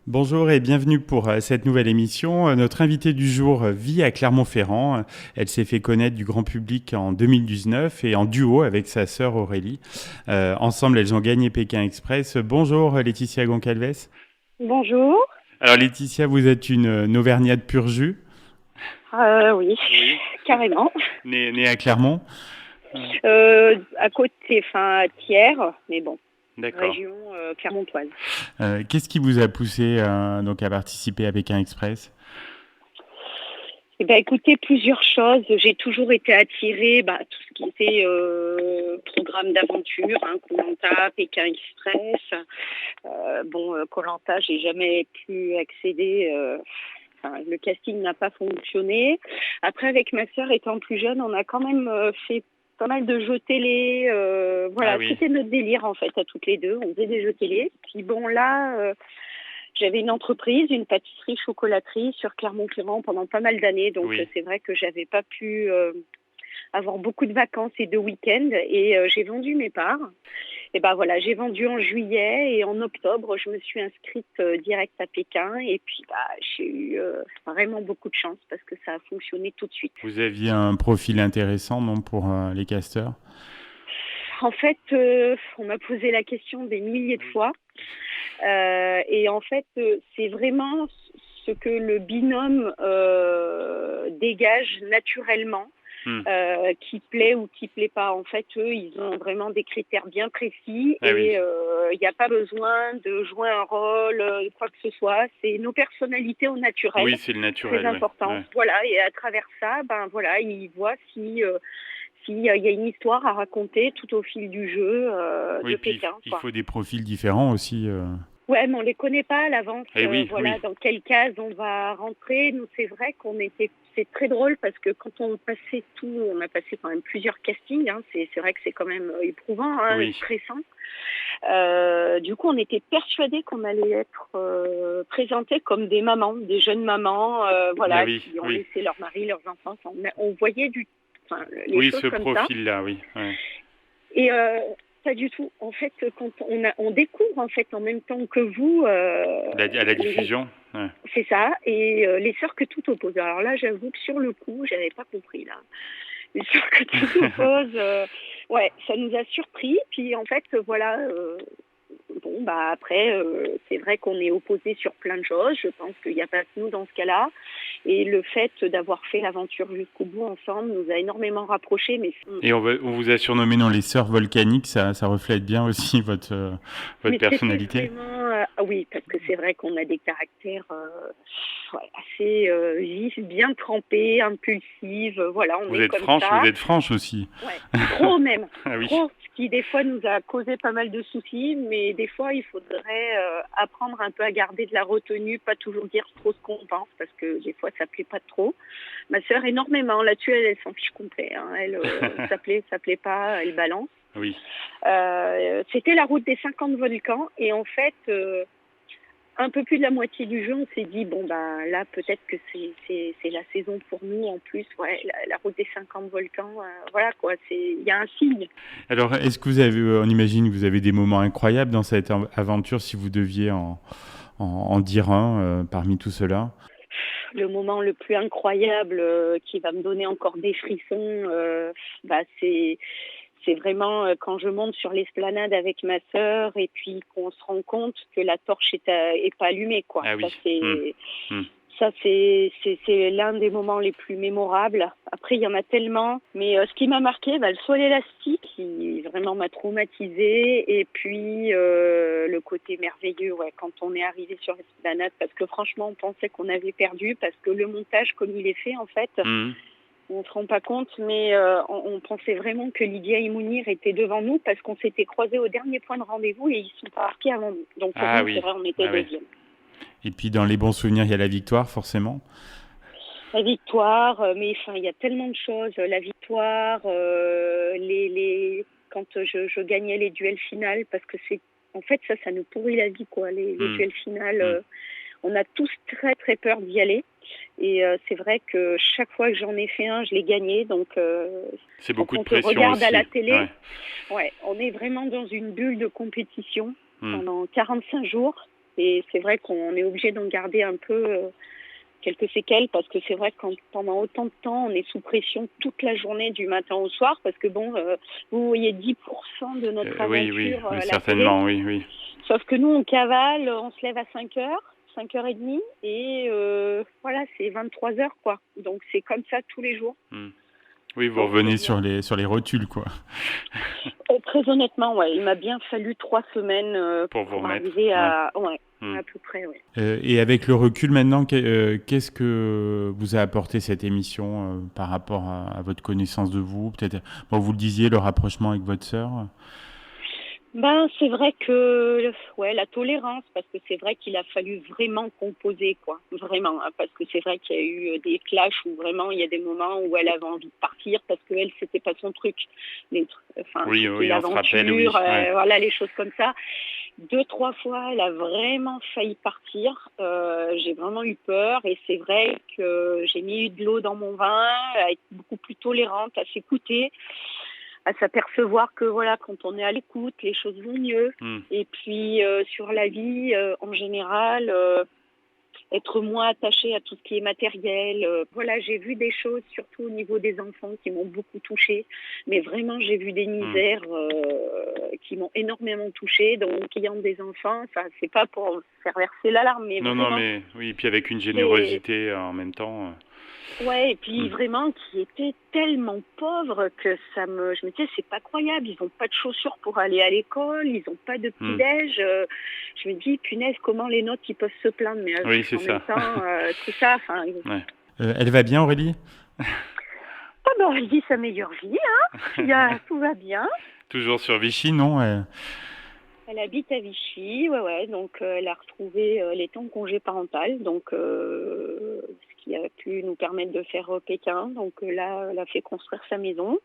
Bonjour et bienvenue pour cette nouvelle émission. Notre invitée du jour vit à Clermont-Ferrand. Elle s'est fait connaître du grand public en 2019 et en duo avec sa sœur Aurélie. Ensemble, elles ont gagné Pékin Express. Bonjour Laetitia Goncalves. Bonjour. Alors Laetitia, vous êtes une Auvergnate pur jus. Oui, Oui. carrément. Née à Clermont. À côté, enfin à Thiers, mais bon, D'accord. région clermontoise. Qu'est-ce qui vous a poussé donc à participer à Pékin Express? Eh ben, écoutez, plusieurs choses. J'ai toujours été attirée, tout ce qui était programme d'aventure, koh Pékin Express. koh j'ai jamais pu accéder. Le casting n'a pas fonctionné. Après, avec ma sœur, étant plus jeune, on a quand même fait pas mal de jeux télé. Ah Voilà, oui. c'était notre délire en fait à toutes les deux. On faisait des jeux télé. Puis bon, là, j'avais une entreprise, une pâtisserie chocolaterie sur Clermont-Ferrand pendant pas mal d'années. Donc Oui. c'est vrai que j'avais pas pu avoir beaucoup de vacances et de week-ends. Et j'ai vendu mes parts. Et ben voilà, j'ai vendu en juillet et en octobre, je me suis inscrite direct à Pékin. Et puis j'ai eu vraiment beaucoup de chance parce que ça a fonctionné tout de suite. Vous aviez un profil intéressant, non, pour les casteurs? En fait, on m'a posé la question des milliers de fois. Et en fait, c'est vraiment ce que le binôme dégage naturellement. Hmm. Qui plaît ou qui plaît pas. En fait, eux, ils ont vraiment des critères bien précis Ah oui. et il n'y a pas besoin de jouer un rôle, quoi que ce soit. C'est nos personnalités au naturel, Oui, c'est le très naturel, ouais. important. Ouais. Voilà, et à travers ça, ils voient si s'il y a une histoire à raconter tout au fil du jeu Oui, de puis Pékin, il quoi. faut des profils différents aussi. Ouais, mais on les connaît pas à l'avance. Eh oui, Voilà, oui. dans quelle case on va rentrer. Nous, c'est vrai qu'on était. C'est très drôle parce que quand on passait on a passé quand même plusieurs castings. C'est vrai que c'est quand même éprouvant, Oui. stressant. Du coup, on était persuadés qu'on allait être présentés comme des mamans, des jeunes mamans, Ah voilà, oui, qui ont oui. laissé leur mari, leurs enfants. On voyait les Oui, choses ce comme ça. profil-là, oui. Ouais. Et pas du tout. En fait, quand on découvre en fait en même temps que vous, À la diffusion. Ouais. c'est ça, et les sœurs que tout oppose. Alors là, j'avoue que sur le coup, j'avais pas compris là. Les sœurs que tout oppose, ouais, ça nous a surpris. Puis en fait, voilà. Après, c'est vrai qu'on est opposés sur plein de choses. Je pense qu'il n'y a pas que nous dans ce cas-là. Et le fait d'avoir fait l'aventure jusqu'au bout ensemble nous a énormément rapprochés. Et on vous a surnommé non les sœurs volcaniques, ça reflète bien aussi votre Mais c'était personnalité. vraiment... oui, parce que c'est vrai qu'on a des caractères assez vifs, bien trempés, impulsifs. Voilà, on est comme Vous ça. êtes franche aussi. Ouais, trop même. Ah oui. Trop, ce qui des fois nous a causé pas mal de soucis. Mais des fois, il faudrait apprendre un peu à garder de la retenue, pas toujours dire trop ce qu'on pense, parce que des fois, ça plaît pas trop. Ma sœur, énormément. Là-dessus, elle s'en fiche complet. Elle, ça plaît pas, elle balance. Oui. C'était la route des 50 volcans et en fait, un peu plus de la moitié du jeu, on s'est dit là peut-être que c'est la saison pour nous en plus. Ouais, la route des 50 volcans, voilà quoi, il y a un signe. Alors, est-ce que vous avez, on imagine que vous avez des moments incroyables dans cette aventure si vous deviez en dire un parmi tout cela? Le moment le plus incroyable qui va me donner encore des frissons, c'est vraiment quand je monte sur l'esplanade avec ma sœur et puis qu'on se rend compte que la torche est pas allumée, quoi. Ah oui. Hmm. Hmm. Ça c'est l'un des moments les plus mémorables. Après il y en a tellement, mais ce qui m'a marqué, le saut à l'élastique qui vraiment m'a traumatisée, et puis le côté merveilleux, ouais, quand on est arrivé sur l'esplanade, parce que franchement on pensait qu'on avait perdu parce que le montage comme il est fait en fait. Hmm. On ne se rend pas compte, mais on pensait vraiment que Lydia et Mounir étaient devant nous parce qu'on s'était croisés au dernier point de rendez-vous et ils sont partis avant nous. Donc pour Ah nous, c'est oui. vrai, on était Ah oui. deuxième. Et puis dans les bons souvenirs, il y a la victoire, forcément. La victoire, mais enfin, il y a tellement de choses. La victoire, quand je gagnais les duels finales, parce que en fait, ça nous pourrit la vie, quoi. Les Hmm. duels finales, Hmm. on a tous très très peur d'y aller. Et c'est vrai que chaque fois que j'en ai fait un, je l'ai gagné. Donc C'est quand beaucoup de on te pression regarde à la aussi. télé, Ouais. ouais, on est vraiment dans une bulle de compétition Hmm. pendant 45 jours. Et c'est vrai qu'on est obligé d'en garder un peu quelques séquelles parce que c'est vrai que pendant autant de temps, on est sous pression toute la journée du matin au soir parce que vous voyez 10% de notre aventure à la certainement, télé. oui. Sauf que nous, on cavale, on se lève à 5h30 et voilà, c'est 23h quoi. Donc c'est comme ça tous les jours. Oui, vous revenez sur les rotules, quoi. Très honnêtement, ouais, il m'a bien fallu 3 semaines pour vous remettre. Arriver à peu près, ouais. Et avec le recul maintenant, qu'est-ce que vous a apporté cette émission par rapport à votre connaissance de vous? Peut-être, vous le disiez, le rapprochement avec votre sœur. C'est vrai que la tolérance, parce que c'est vrai qu'il a fallu vraiment composer, quoi, vraiment, hein, parce que c'est vrai qu'il y a eu des clashs où vraiment il y a des moments où elle avait envie de partir parce que elle c'était pas son truc, l'aventure, voilà, les choses comme ça. 2-3 fois, elle a vraiment failli partir. J'ai vraiment eu peur et c'est vrai que j'ai mis de l'eau dans mon vin, à être beaucoup plus tolérante, à s'écouter, à s'apercevoir que voilà, quand on est à l'écoute, les choses vont mieux. Et puis sur la vie en général, être moins attaché à tout ce qui est matériel. Voilà, j'ai vu des choses, surtout au niveau des enfants, qui m'ont beaucoup touchée. Mais vraiment, j'ai vu des misères qui m'ont énormément touchée. Donc, ayant des enfants, c'est pas pour faire verser l'alarme, mais non, vraiment... Non, mais oui, puis avec une générosité en même temps... Ouais, et puis vraiment qui était tellement pauvre que je me disais c'est pas croyable, ils ont pas de chaussures pour aller à l'école, ils ont pas de petit-déj. Je me dis punaise comment les nôtres ils peuvent se plaindre, mais oui, c'est en même temps tout ça. Elle va bien, Aurélie? Elle vit sa meilleure vie, hein. Tout va bien. Toujours sur Vichy, non? Elle habite à Vichy, ouais. Donc elle a retrouvé les temps de congé parental, donc ce qui a pu nous permettre de faire Pékin. Donc là, elle a fait construire sa maison.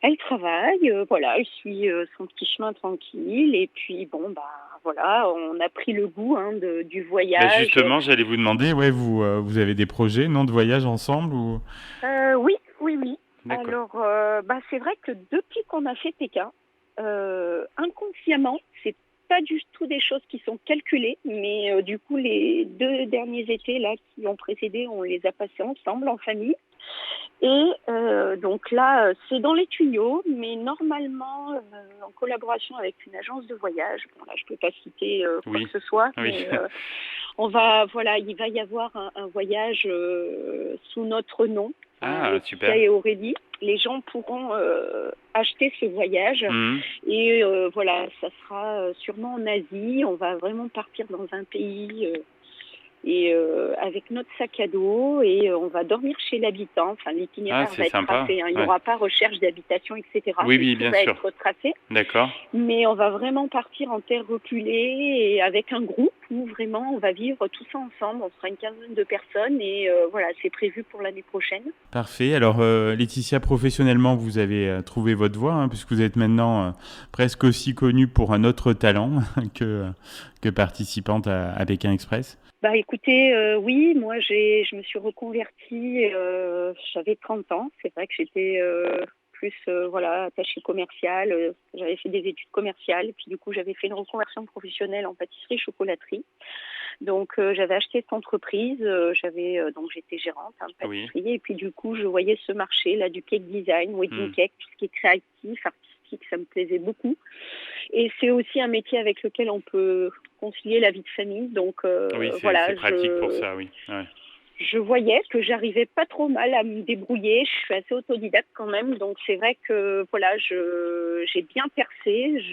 Elle travaille, elle suit son petit chemin tranquille. Et puis voilà, on a pris le goût du voyage. Justement, j'allais vous demander, vous avez des projets, non, de voyage ensemble ou... Oui. D'accord. Alors, c'est vrai que depuis qu'on a fait Pékin, inconsciemment, c'est pas du tout des choses qui sont calculées, mais du coup les 2 derniers étés là qui ont précédé, on les a passés ensemble en famille. Et donc là, c'est dans les tuyaux, mais normalement en collaboration avec une agence de voyage. Bon là, je peux pas citer quoi que ce soit, mais il va y avoir un voyage sous notre nom. Super. Et Aurélie, les gens pourront acheter ce voyage et ça sera sûrement en Asie. On va vraiment partir dans un pays et avec notre sac à dos et on va dormir chez l'habitant. Enfin, l'itinéraire va être tracé. Il n'y aura pas recherche d'habitation, etc. Oui, bien sûr. Être tracé. D'accord. Mais on va vraiment partir en terre reculée et avec un groupe où vraiment on va vivre tout ça ensemble. On sera une quinzaine de personnes et c'est prévu pour l'année prochaine. Parfait. Alors Laetitia, professionnellement, vous avez trouvé votre voie puisque vous êtes maintenant presque aussi connue pour un autre talent que participante à Pékin Express. Écoutez, oui, moi je me suis reconvertie, j'avais 30 ans, c'est vrai que j'étais plus attachée commerciale, j'avais fait des études commerciales, puis du coup j'avais fait une reconversion professionnelle en pâtisserie-chocolaterie. Donc j'avais acheté cette entreprise, donc j'étais gérante pâtisserie, et puis du coup je voyais ce marché là du cake design, wedding cake, tout ce qui est créatif, artistique, ça me plaisait beaucoup. Et c'est aussi un métier avec lequel on peut concilier la vie de famille. Donc c'est pratique pour ça, oui. Ouais. Je voyais que j'arrivais pas trop mal à me débrouiller. Je suis assez autodidacte quand même, donc c'est vrai que j'ai bien percé.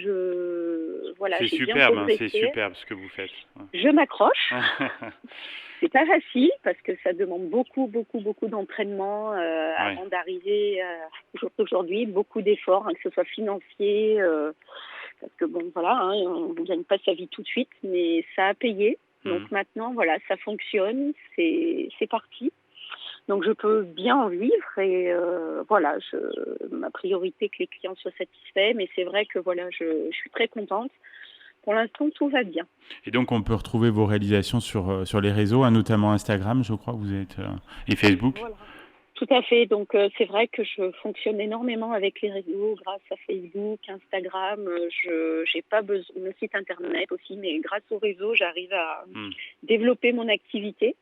C'est superbe, c'est superbe ce que vous faites. Je m'accroche. C'est pas facile parce que ça demande beaucoup d'entraînement avant d'arriver aujourd'hui. Beaucoup d'efforts, que ce soit financier, parce que on ne gagne pas sa vie tout de suite, mais ça a payé. Donc maintenant, ça fonctionne, c'est parti. Donc je peux bien en vivre et ma priorité que les clients soient satisfaits. Mais c'est vrai que je suis très contente. Pour l'instant, tout va bien. Et donc, on peut retrouver vos réalisations sur les réseaux, notamment Instagram, je crois, vous êtes, et Facebook. Tout à fait. Donc, c'est vrai que je fonctionne énormément avec les réseaux grâce à Facebook, Instagram. Je j'ai pas besoin, le site internet aussi, mais grâce au réseau, j'arrive à Hmm. développer mon activité.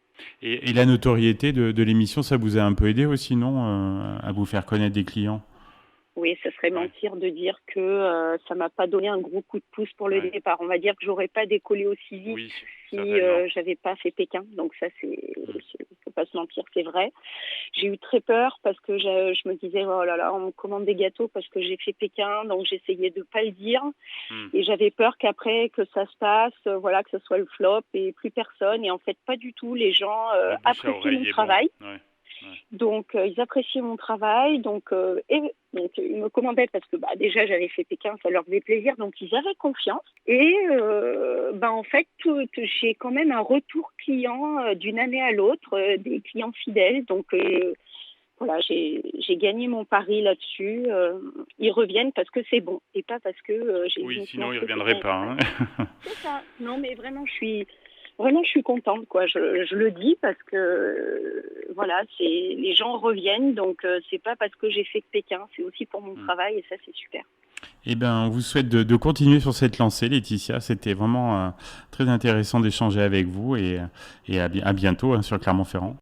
Et la notoriété de l'émission, ça vous a un peu aidé aussi, non, à vous faire connaître des clients? Oui, ça serait Ouais, mentir de dire que ça m'a pas donné un gros coup de pouce pour le ouais. départ. On va dire que j'aurais pas décollé aussi vite Oui, si certainement. j'avais pas fait Pékin. Donc ça, Hmm. faut pas se mentir, c'est vrai. J'ai eu très peur parce que je me disais oh là là, on me commande des gâteaux parce que j'ai fait Pékin, donc j'essayais de pas le dire Hmm. et j'avais peur qu'après que ça se passe, voilà, que ce soit le flop et plus personne. Et en fait, pas du tout. Les gens Le bouche à apprécient mon oreille est bon. travail. Ouais, ouais. Donc, ils appréciaient mon travail. Donc, ils me commandaient parce que déjà, j'avais fait Pékin, ça leur faisait plaisir. Donc, ils avaient confiance. Et en fait, j'ai quand même un retour client d'une année à l'autre, des clients fidèles. Donc, voilà, j'ai gagné mon pari là-dessus. Ils reviennent parce que c'est bon et pas parce que j'ai Oui, uniquement sinon il ne fait reviendrait Pékin pas, Express. hein. C'est ça. Non, mais vraiment, je suis contente, quoi. Je le dis parce que, voilà, les gens reviennent, donc c'est pas parce que j'ai fait que Pékin, c'est aussi pour mon travail et ça, c'est super. Eh bien, on vous souhaite de continuer sur cette lancée, Laetitia. C'était vraiment très intéressant d'échanger avec vous et à bientôt, hein, sur Clermont-Ferrand.